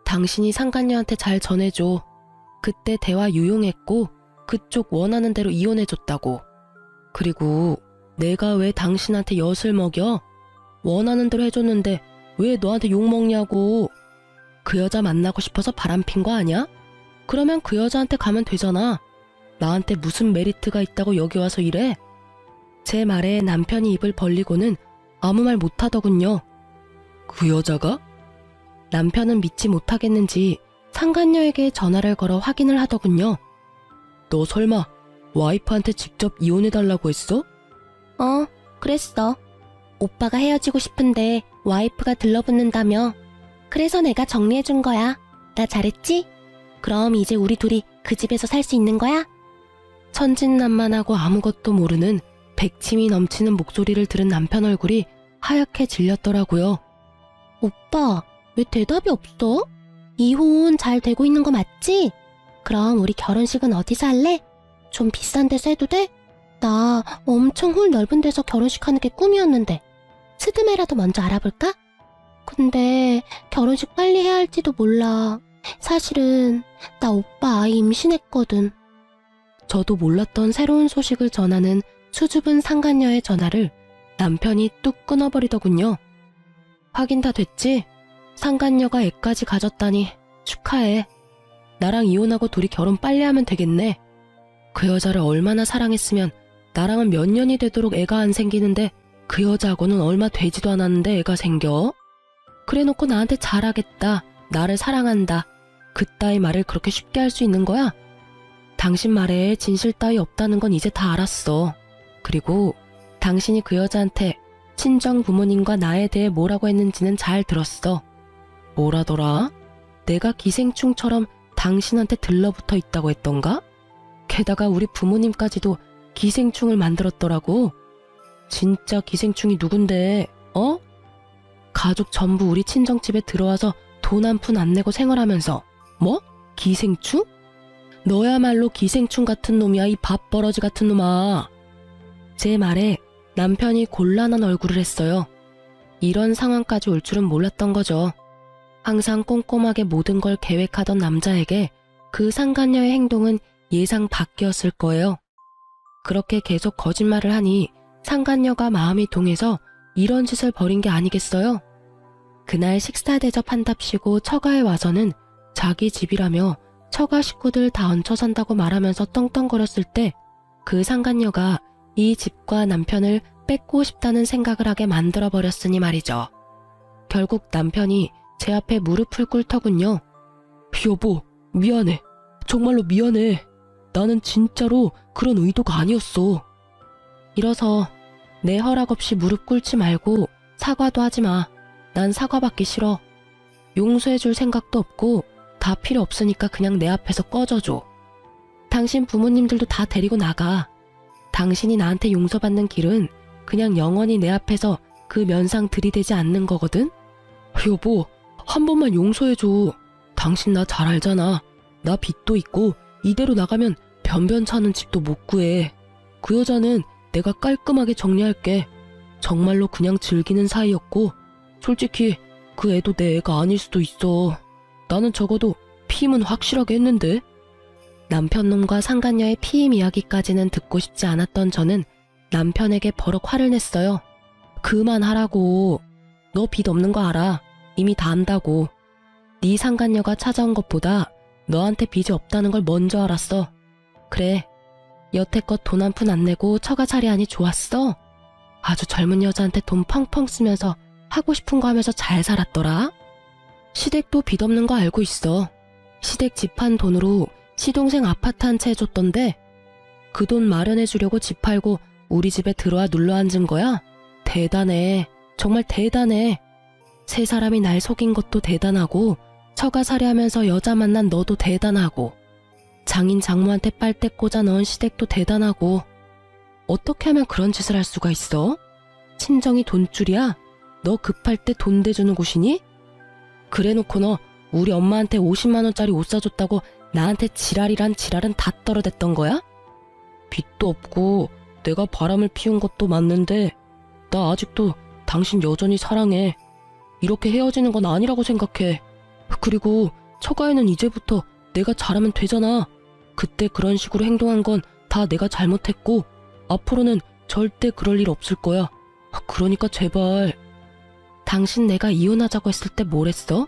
당신이 상간녀한테 잘 전해줘. 그때 대화 유용했고 그쪽 원하는 대로 이혼해줬다고. 그리고 내가 왜 당신한테 엿을 먹여? 원하는 대로 해줬는데 왜 너한테 욕먹냐고. 그 여자 만나고 싶어서 바람핀 거 아니야? 그러면 그 여자한테 가면 되잖아. 나한테 무슨 메리트가 있다고 여기 와서 이래? 제 말에 남편이 입을 벌리고는 아무 말 못하더군요. 그 여자가? 남편은 믿지 못하겠는지 상간녀에게 전화를 걸어 확인을 하더군요. 너 설마 와이프한테 직접 이혼해달라고 했어? 그랬어. 오빠가 헤어지고 싶은데 와이프가 들러붙는다며. 그래서 내가 정리해준 거야. 나 잘했지? 그럼 이제 우리 둘이 그 집에서 살 수 있는 거야? 천진난만하고 아무것도 모르는 백침이 넘치는 목소리를 들은 남편 얼굴이 하얗게 질렸더라고요. 오빠, 왜 대답이 없어? 이혼 잘 되고 있는 거 맞지? 그럼 우리 결혼식은 어디서 할래? 좀 비싼 데서 해도 돼? 나 엄청 홀 넓은 데서 결혼식 하는 게 꿈이었는데 스드메라도 먼저 알아볼까? 근데 결혼식 빨리 해야 할지도 몰라. 사실은 나 오빠 아이 임신했거든. 저도 몰랐던 새로운 소식을 전하는 수줍은 상간녀의 전화를 남편이 뚝 끊어버리더군요. 확인 다 됐지? 상간녀가 애까지 가졌다니 축하해. 나랑 이혼하고 둘이 결혼 빨리 하면 되겠네. 그 여자를 얼마나 사랑했으면 나랑은 몇 년이 되도록 애가 안 생기는데 그 여자하고는 얼마 되지도 않았는데 애가 생겨? 그래놓고 나한테 잘하겠다. 나를 사랑한다. 그따위 말을 그렇게 쉽게 할 수 있는 거야? 당신 말에 진실 따위 없다는 건 이제 다 알았어. 그리고 당신이 그 여자한테 친정 부모님과 나에 대해 뭐라고 했는지는 잘 들었어. 뭐라더라? 내가 기생충처럼 당신한테 들러붙어 있다고 했던가? 게다가 우리 부모님까지도 기생충을 만들었더라고. 진짜 기생충이 누군데, 어? 가족 전부 우리 친정집에 들어와서 돈 한 푼 안 내고 생활하면서 뭐? 기생충? 너야말로 기생충 같은 놈이야, 이 밥버러지 같은 놈아. 제 말에 남편이 곤란한 얼굴을 했어요. 이런 상황까지 올 줄은 몰랐던 거죠. 항상 꼼꼼하게 모든 걸 계획하던 남자에게 그 상간녀의 행동은 예상 밖이었을 거예요. 그렇게 계속 거짓말을 하니 상간녀가 마음이 동해서 이런 짓을 벌인 게 아니겠어요? 그날 식사 대접한답시고 처가에 와서는 자기 집이라며 처가 식구들 다 얹혀 산다고 말하면서 떵떵거렸을 때 그 상간녀가 이 집과 남편을 뺏고 싶다는 생각을 하게 만들어버렸으니 말이죠. 결국 남편이 제 앞에 무릎을 꿇더군요. 여보, 미안해. 정말로 미안해. 나는 진짜로 그런 의도가 아니었어. 이러서 내 허락 없이 무릎 꿇지 말고 사과도 하지 마. 난 사과받기 싫어. 용서해줄 생각도 없고 다 필요 없으니까 그냥 내 앞에서 꺼져줘. 당신 부모님들도 다 데리고 나가. 당신이 나한테 용서받는 길은 그냥 영원히 내 앞에서 그 면상 들이대지 않는 거거든? 여보, 한 번만 용서해줘. 당신 나 잘 알잖아. 나 빚도 있고 이대로 나가면 변변찮은 집도 못 구해. 그 여자는 내가 깔끔하게 정리할게. 정말로 그냥 즐기는 사이였고 솔직히 그 애도 내 애가 아닐 수도 있어. 나는 적어도 피임은 확실하게 했는데. 남편 놈과 상간녀의 피임 이야기까지는 듣고 싶지 않았던 저는 남편에게 버럭 화를 냈어요. 그만하라고. 너 빚 없는 거 알아. 이미 다 안다고. 네 상간녀가 찾아온 것보다 너한테 빚이 없다는 걸 먼저 알았어. 그래, 여태껏 돈 한 푼 안 내고 처가 차리하니 좋았어. 아주 젊은 여자한테 돈 펑펑 쓰면서 하고 싶은 거 하면서 잘 살았더라. 시댁도 빚 없는 거 알고 있어. 시댁 집 판 돈으로 시동생 아파트 한 채 해줬던데 그 돈 마련해주려고 집 팔고 우리 집에 들어와 눌러앉은 거야? 대단해. 정말 대단해. 세 사람이 날 속인 것도 대단하고 처가 살이하면서 여자 만난 너도 대단하고 장인 장모한테 빨대 꽂아 넣은 시댁도 대단하고 어떻게 하면 그런 짓을 할 수가 있어? 친정이 돈줄이야? 너 급할 때 돈 대주는 곳이니? 그래놓고 너 우리 엄마한테 50만 원짜리 옷 사줬다고 나한테 지랄이란 지랄은 다 떨어댔던 거야? 빚도 없고 내가 바람을 피운 것도 맞는데 나 아직도 당신 여전히 사랑해. 이렇게 헤어지는 건 아니라고 생각해. 그리고 처가에는 이제부터 내가 잘하면 되잖아. 그때 그런 식으로 행동한 건 다 내가 잘못했고 앞으로는 절대 그럴 일 없을 거야. 그러니까 제발. 당신 내가 이혼하자고 했을 때 뭘 했어?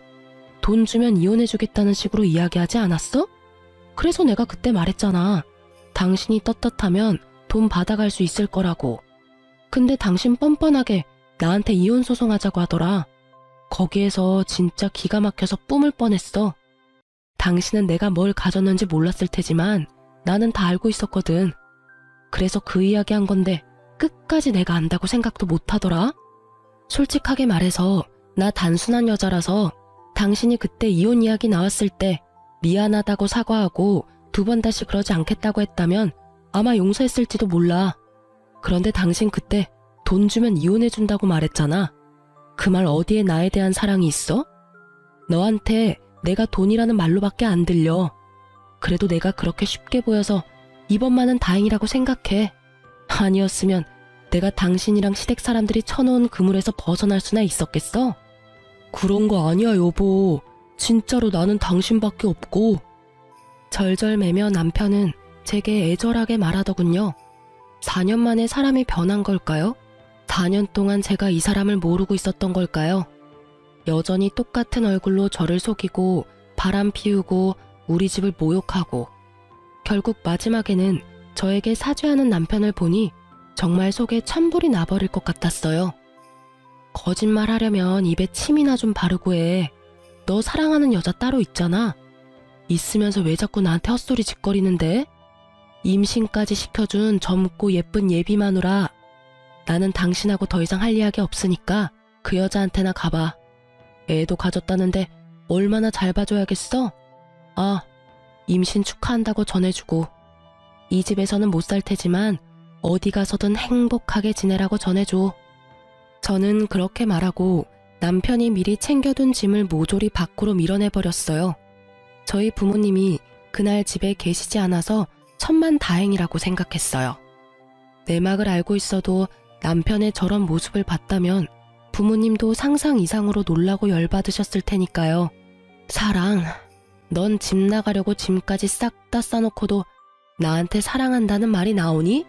돈 주면 이혼해주겠다는 식으로 이야기하지 않았어? 그래서 내가 그때 말했잖아. 당신이 떳떳하면 돈 받아갈 수 있을 거라고. 근데 당신 뻔뻔하게 나한테 이혼 소송하자고 하더라. 거기에서 진짜 기가 막혀서 뿜을 뻔했어. 당신은 내가 뭘 가졌는지 몰랐을 테지만 나는 다 알고 있었거든. 그래서 그 이야기 한 건데 끝까지 내가 안다고 생각도 못 하더라. 솔직하게 말해서 나 단순한 여자라서 당신이 그때 이혼 이야기 나왔을 때 미안하다고 사과하고 2번 다시 그러지 않겠다고 했다면 아마 용서했을지도 몰라. 그런데 당신 그때 돈 주면 이혼해준다고 말했잖아. 그 말 어디에 나에 대한 사랑이 있어? 너한테 내가 돈이라는 말로밖에 안 들려. 그래도 내가 그렇게 쉽게 보여서 이번만은 다행이라고 생각해. 아니었으면 내가 당신이랑 시댁 사람들이 쳐놓은 그물에서 벗어날 수나 있었겠어? 그런 거 아니야, 여보. 진짜로 나는 당신밖에 없고. 절절매며 남편은 제게 애절하게 말하더군요. 4년 만에 사람이 변한 걸까요? 4년 동안 제가 이 사람을 모르고 있었던 걸까요? 여전히 똑같은 얼굴로 저를 속이고 바람 피우고 우리 집을 모욕하고 결국 마지막에는 저에게 사죄하는 남편을 보니 정말 속에 찬불이 나버릴 것 같았어요. 거짓말 하려면 입에 침이나 좀 바르고 해. 너 사랑하는 여자 따로 있잖아. 있으면서 왜 자꾸 나한테 헛소리 짓거리는데? 임신까지 시켜준 젊고 예쁜 예비 마누라. 나는 당신하고 더 이상 할 이야기 없으니까 그 여자한테나 가봐. 애도 가졌다는데 얼마나 잘 봐줘야겠어? 아, 임신 축하한다고 전해주고. 이 집에서는 못 살 테지만 어디 가서든 행복하게 지내라고 전해줘. 저는 그렇게 말하고 남편이 미리 챙겨둔 짐을 모조리 밖으로 밀어내버렸어요. 저희 부모님이 그날 집에 계시지 않아서 천만다행이라고 생각했어요. 내막을 알고 있어도 남편의 저런 모습을 봤다면 부모님도 상상 이상으로 놀라고 열받으셨을 테니까요. 사랑, 넌 집 나가려고 짐까지 싹 다 싸놓고도 나한테 사랑한다는 말이 나오니?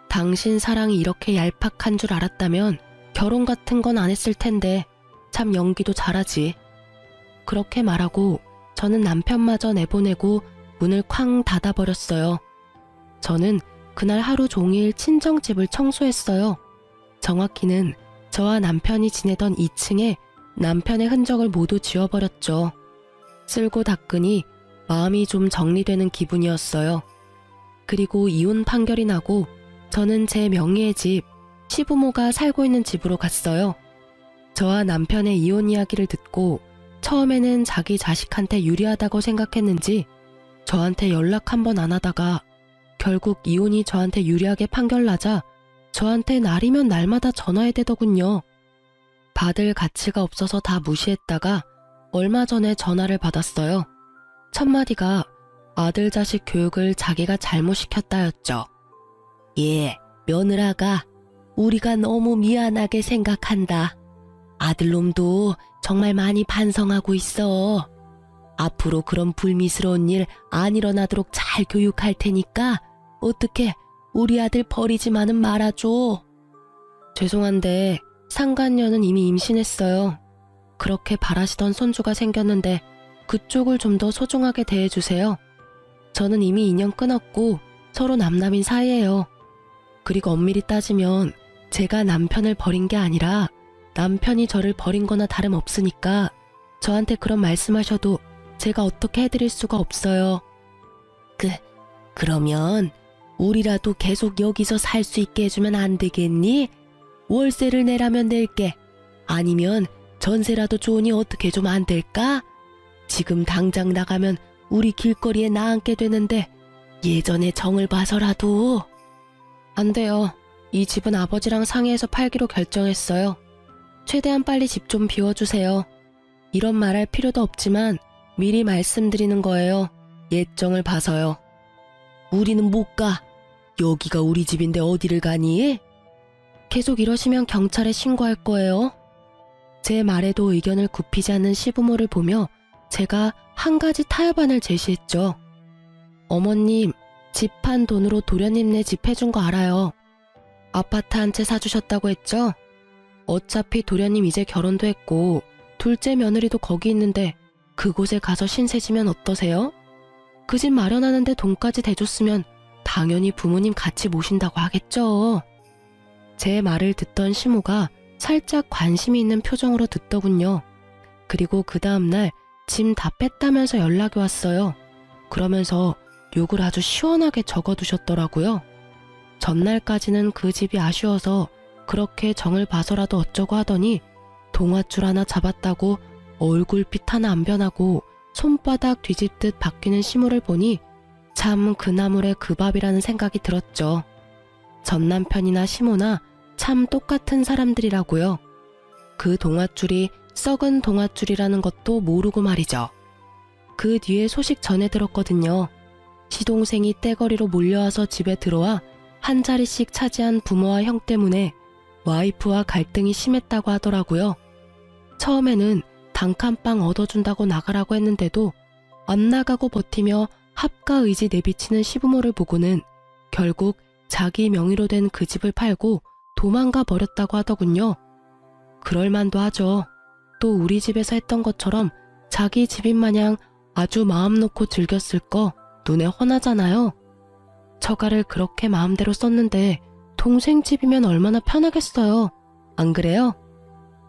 당신 사랑이 이렇게 얄팍한 줄 알았다면 결혼 같은 건 안 했을 텐데 참 연기도 잘하지. 그렇게 말하고 저는 남편마저 내보내고 문을 쾅 닫아버렸어요. 저는 그날 하루 종일 친정집을 청소했어요. 정확히는 저와 남편이 지내던 2층에 남편의 흔적을 모두 지워버렸죠. 쓸고 닦으니 마음이 좀 정리되는 기분이었어요. 그리고 이혼 판결이 나고 저는 제 명의의 집, 시부모가 살고 있는 집으로 갔어요. 저와 남편의 이혼 이야기를 듣고 처음에는 자기 자식한테 유리하다고 생각했는지 저한테 연락 한 번 안 하다가 결국 이혼이 저한테 유리하게 판결나자 저한테 날이면 날마다 전화해대더군요. 받을 가치가 없어서 다 무시했다가 얼마 전에 전화를 받았어요. 첫 마디가 아들 자식 교육을 자기가 잘못 시켰다였죠. 예, 며느라가 우리가 너무 미안하게 생각한다. 아들놈도 정말 많이 반성하고 있어. 앞으로 그런 불미스러운 일 안 일어나도록 잘 교육할 테니까 어떻게 우리 아들 버리지만은 말아줘. 죄송한데 상간녀는 이미 임신했어요. 그렇게 바라시던 손주가 생겼는데 그쪽을 좀 더 소중하게 대해주세요. 저는 이미 인연 끊었고 서로 남남인 사이예요. 그리고 엄밀히 따지면 제가 남편을 버린 게 아니라 남편이 저를 버린 거나 다름없으니까 저한테 그런 말씀하셔도 제가 어떻게 해드릴 수가 없어요. 그러면 우리라도 계속 여기서 살 수 있게 해주면 안 되겠니? 월세를 내라면 낼게. 아니면 전세라도 좋으니 어떻게 좀 안 될까? 지금 당장 나가면 우리 길거리에 나앉게 되는데 예전에 정을 봐서라도. 안 돼요. 이 집은 아버지랑 상의해서 팔기로 결정했어요. 최대한 빨리 집 좀 비워주세요. 이런 말할 필요도 없지만 미리 말씀드리는 거예요. 예정을 봐서요. 우리는 못 가. 여기가 우리 집인데 어디를 가니? 계속 이러시면 경찰에 신고할 거예요. 제 말에도 의견을 굽히지 않는 시부모를 보며 제가 한 가지 타협안을 제시했죠. 어머님, 집 판 돈으로 도련님네 집 해준 거 알아요. 아파트 한 채 사주셨다고 했죠? 어차피 도련님 이제 결혼도 했고 둘째 며느리도 거기 있는데 그곳에 가서 신세지면 어떠세요? 그 집 마련하는데 돈까지 대줬으면 당연히 부모님 같이 모신다고 하겠죠. 제 말을 듣던 시모가 살짝 관심이 있는 표정으로 듣더군요. 그리고 그 다음날 짐 다 뺐다면서 연락이 왔어요. 그러면서 욕을 아주 시원하게 적어두셨더라고요. 전날까지는 그 집이 아쉬워서 그렇게 정을 봐서라도 어쩌고 하더니 동아줄 하나 잡았다고 얼굴빛 하나 안 변하고 손바닥 뒤집듯 바뀌는 시모를 보니 참 그 나물에 그 밥이라는 생각이 들었죠. 전 남편이나 시모나 참 똑같은 사람들이라고요. 그 동아줄이 썩은 동아줄이라는 것도 모르고 말이죠. 그 뒤에 소식 전해 들었거든요. 시동생이 떼거리로 몰려와서 집에 들어와 한 자리씩 차지한 부모와 형 때문에 와이프와 갈등이 심했다고 하더라고요. 처음에는 단칸방 얻어준다고 나가라고 했는데도 안 나가고 버티며 합가 의지 내비치는 시부모를 보고는 결국 자기 명의로 된 그 집을 팔고 도망가 버렸다고 하더군요. 그럴만도 하죠. 또 우리 집에서 했던 것처럼 자기 집인 마냥 아주 마음 놓고 즐겼을 거 눈에 훤하잖아요. 처가를 그렇게 마음대로 썼는데 동생 집이면 얼마나 편하겠어요. 안 그래요?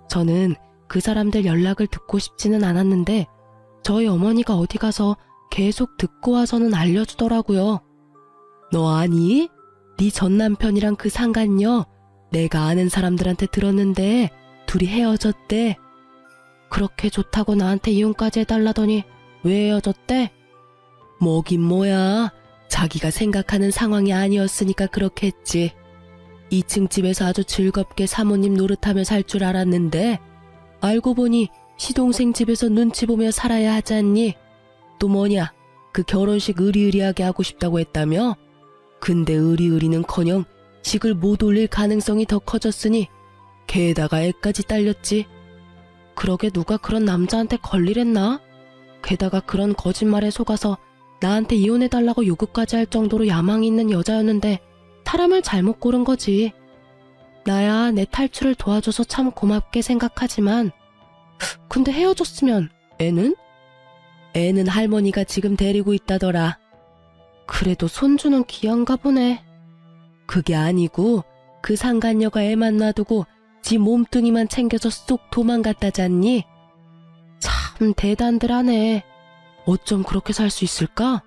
저는 그 사람들 연락을 듣고 싶지는 않았는데 저희 어머니가 어디 가서 계속 듣고 와서는 알려주더라고요. 너 아니? 네 전 남편이랑 그 상간녀 내가 아는 사람들한테 들었는데 둘이 헤어졌대. 그렇게 좋다고 나한테 이혼까지 해달라더니 왜 헤어졌대? 뭐긴 뭐야. 자기가 생각하는 상황이 아니었으니까 그렇게 했지. 2층 집에서 아주 즐겁게 사모님 노릇하며 살 줄 알았는데 알고 보니 시동생 집에서 눈치 보며 살아야 하지 않니? 또 뭐냐? 그 결혼식 의리의리하게 하고 싶다고 했다며? 근데 의리의리는커녕 식을 못 올릴 가능성이 더 커졌으니 게다가 애까지 딸렸지. 그러게 누가 그런 남자한테 걸리랬나? 게다가 그런 거짓말에 속아서 나한테 이혼해달라고 요구까지 할 정도로 야망이 있는 여자였는데 사람을 잘못 고른 거지. 나야 내 탈출을 도와줘서 참 고맙게 생각하지만 근데 헤어졌으면 애는? 애는 할머니가 지금 데리고 있다더라. 그래도 손주는 귀한가 보네. 그게 아니고 그 상간녀가 애만 놔두고 지 몸뚱이만 챙겨서 쏙 도망갔다잖니? 참 대단들 하네. 어쩜 그렇게 살 수 있을까?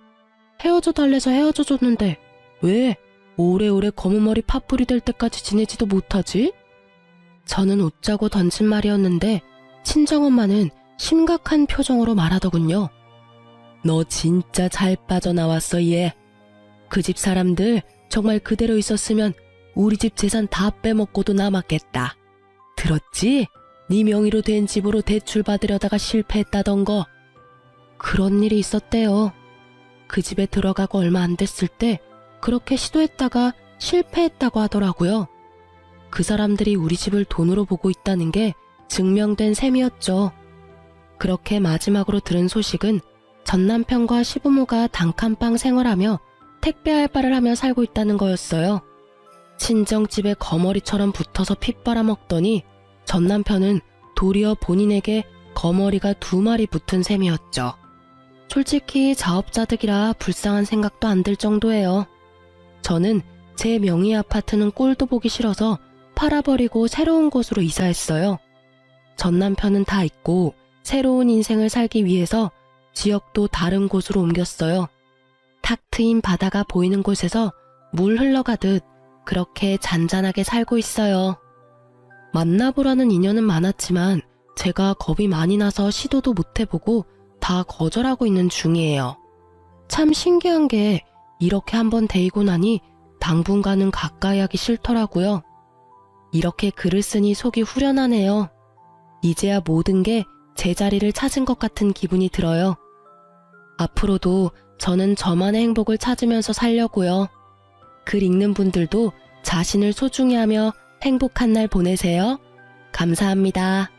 헤어져 달래서 헤어져 줬는데 왜 오래오래 검은 머리 팥불이 될 때까지 지내지도 못하지? 저는 웃자고 던진 말이었는데 친정엄마는 심각한 표정으로 말하더군요. 너 진짜 잘 빠져나왔어 얘. 그 집 사람들 정말 그대로 있었으면 우리 집 재산 다 빼먹고도 남았겠다. 들었지? 네 명의로 된 집으로 대출 받으려다가 실패했다던 거. 그런 일이 있었대요. 그 집에 들어가고 얼마 안 됐을 때 그렇게 시도했다가 실패했다고 하더라고요. 그 사람들이 우리 집을 돈으로 보고 있다는 게 증명된 셈이었죠. 그렇게 마지막으로 들은 소식은 전 남편과 시부모가 단칸방 생활하며 택배 알바를 하며 살고 있다는 거였어요. 친정집에 거머리처럼 붙어서 핏 빨아먹더니 전 남편은 도리어 본인에게 거머리가 2마리 붙은 셈이었죠. 솔직히 자업자득이라 불쌍한 생각도 안 들 정도예요. 저는 제 명의 아파트는 꼴도 보기 싫어서 팔아버리고 새로운 곳으로 이사했어요. 전 남편은 다 잊고 새로운 인생을 살기 위해서 지역도 다른 곳으로 옮겼어요. 탁 트인 바다가 보이는 곳에서 물 흘러가듯 그렇게 잔잔하게 살고 있어요. 만나보라는 인연은 많았지만 제가 겁이 많이 나서 시도도 못 해보고 다 거절하고 있는 중이에요. 참 신기한 게 이렇게 한번 데이고 나니 당분간은 가까이 하기 싫더라고요. 이렇게 글을 쓰니 속이 후련하네요. 이제야 모든 게 제자리를 찾은 것 같은 기분이 들어요. 앞으로도 저는 저만의 행복을 찾으면서 살려고요. 글 읽는 분들도 자신을 소중히 하며 행복한 날 보내세요. 감사합니다.